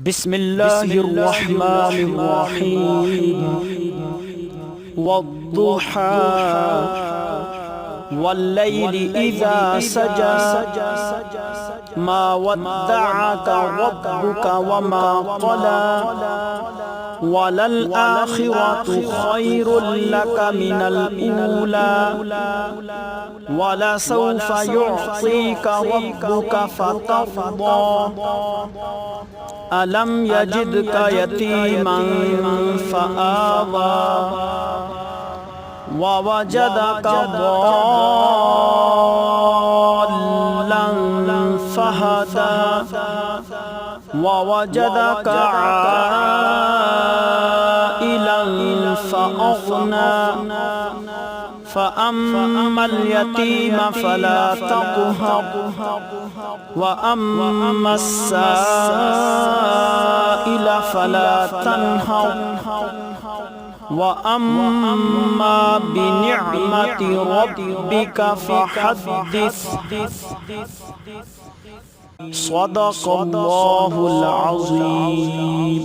बिस्मिल्लाहिर्रहमानिर्रहीम वद्दुहा वल्लैलि इज़ा सजा मा वद्दअका रब्बुका वमा क़ला वलल आखिरतु खैरुल लका मिनल ऊला वलसौफा युअतीका रब्बुका फतर्दा अलम यजिदका यतीमन फआवा ववजदका ضالًا फहदा ववजदका आइलन फअग़ना फअम्मा اليتيم فلا تقهر وأما السائل فلا تنهر وأما بنعمة ربك فحدث صدق الله العظيم।